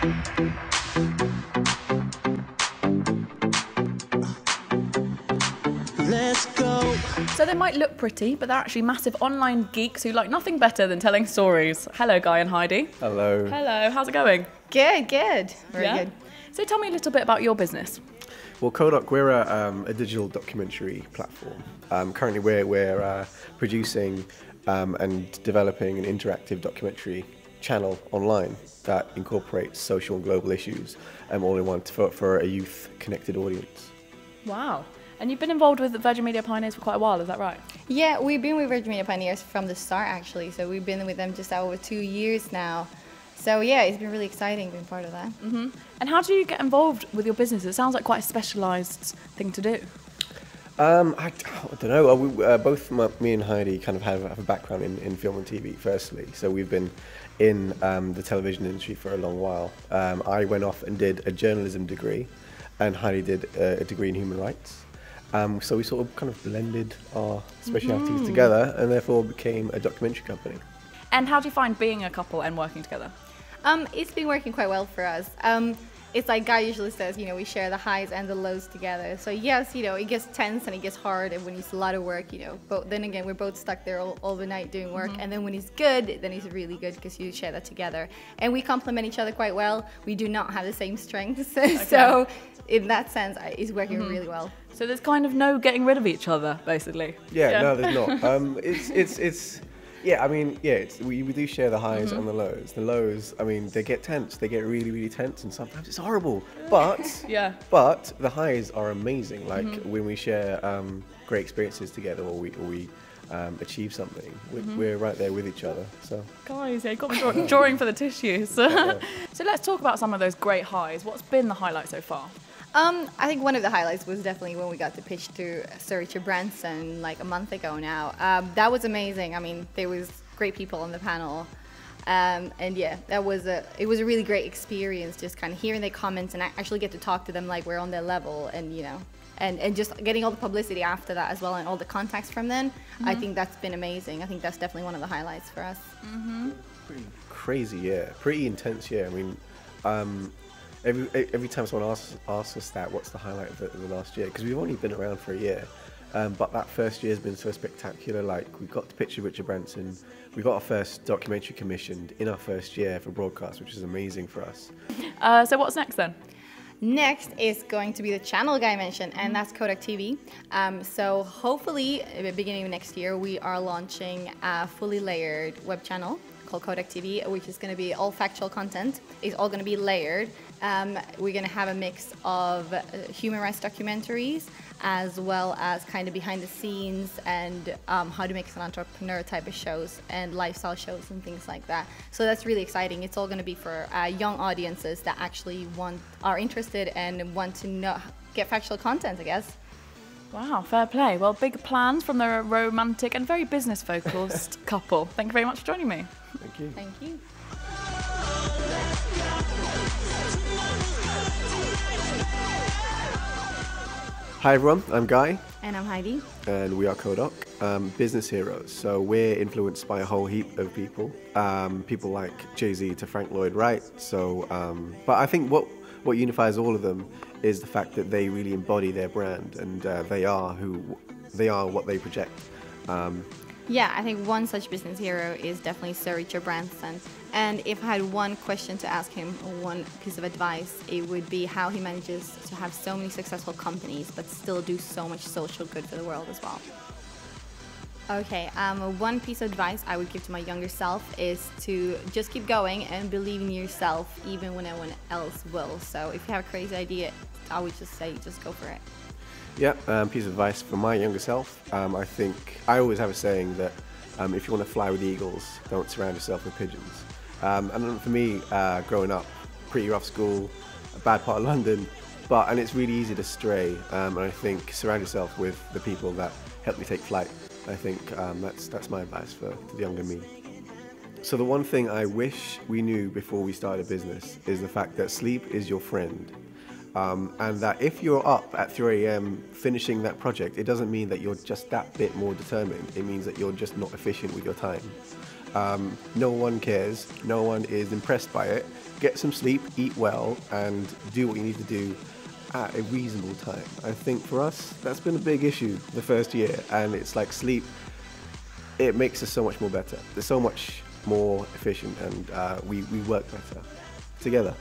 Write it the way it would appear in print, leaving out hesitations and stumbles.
Let's go. So they might look pretty, but they're actually massive online geeks who like nothing better than telling stories. Hello, Guy and Heidi. Hello. Hello, how's it going? Good. Very good. So tell me a little bit about your business. Well, CODOC, we're a digital documentary platform. Currently, we're producing and developing an interactive documentary channel online that incorporates social and global issues all in one for a youth-connected audience. Wow. And you've been involved with Virgin Media Pioneers for quite a while, is that right? Yeah, we've been with Virgin Media Pioneers from the start, actually. So we've been with them just over 2 years now. So yeah, it's been really exciting being part of that. Mm-hmm. And how do you get involved with your business? It sounds like quite a specialised thing to do. I don't know. Both me and Heidi kind of have a background in film and TV, firstly. So we've been in the television industry for a long while. I went off and did a journalism degree, and Heidi did a degree in human rights. So we sort of kind of blended our specialities together and therefore became a documentary company. And how do you find being a couple and working together? It's been working quite well for us. It's like Guy usually says, we share the highs and the lows together. So yes, it gets tense and it gets hard and when it's a lot of work, but then again, we're both stuck there all the night doing work. And then when it's good, then it's really good because you share that together. And we complement each other quite well. We do not have the same strengths. Okay. So in that sense, it's working really well. So there's kind of no getting rid of each other, basically. Yeah. No, there's not. We do share the highs and the lows. The lows, they get tense. They get really, really tense, and sometimes it's horrible. But but the highs are amazing. Like when we share great experiences together, or we achieve something, we're right there with each other. So guys, yeah, you got me drawing for the tissues. So let's talk about some of those great highs. What's been the highlight so far? I think one of the highlights was definitely when we got to pitch to Sir Richard Branson like a month ago now. That was amazing. There was great people on the panel. And yeah, it was a really great experience just kind of hearing their comments and actually get to talk to them like we're on their level and, and just getting all the publicity after that as well and all the contacts from them. I think that's been amazing. I think that's definitely one of the highlights for us. Pretty crazy year, pretty intense year. Every time someone asks us that, what's the highlight of the last year? Because we've only been around for a year, but that first year has been so spectacular. Like we got to pitch with Richard Branson, we got our first documentary commissioned in our first year for broadcast, which is amazing for us. So what's next then? Next is going to be the channel Guy mentioned, and that's Codec Tv. So hopefully, at the beginning of next year, we are launching a fully layered web channel called Codec TV, which is going to be all factual content. It's all going to be layered. We're going to have a mix of human rights documentaries as well as kind of behind the scenes and how to make an entrepreneur type of shows and lifestyle shows and things like that. So that's really exciting. It's all going to be for young audiences that actually are interested and want to get factual content, I guess. Wow, fair play. Well, big plans from the romantic and very business-focused couple. Thank you very much for joining me. Thank you. Thank you. Hi everyone, I'm Guy. And I'm Heidi. And we are CODOC, business heroes. So we're influenced by a whole heap of people. People like Jay-Z to Frank Lloyd Wright. So, but I think what unifies all of them is the fact that they really embody their brand and they are what they project. Yeah, I think one such business hero is definitely Sir Richard Branson. And if I had one question to ask him, or one piece of advice, it would be how he manages to have so many successful companies but still do so much social good for the world as well. Okay, one piece of advice I would give to my younger self is to just keep going and believe in yourself even when no one else will. So if you have a crazy idea, I would just say just go for it. Yeah, piece of advice for my younger self. I think I always have a saying that if you want to fly with eagles, don't surround yourself with pigeons. And for me, growing up, pretty rough school, a bad part of London, and it's really easy to stray. And I think surround yourself with the people that help me take flight. I think that's my advice to the younger me. So the one thing I wish we knew before we started a business is the fact that sleep is your friend. And that if you're up at 3 a.m. finishing that project, it doesn't mean that you're just that bit more determined. It means that you're just not efficient with your time. No one cares. No one is impressed by it. Get some sleep, eat well, and do what you need to do at a reasonable time. I think for us, that's been a big issue the first year, and it's like sleep, it makes us so much more better. They're so much more efficient, and we work better together.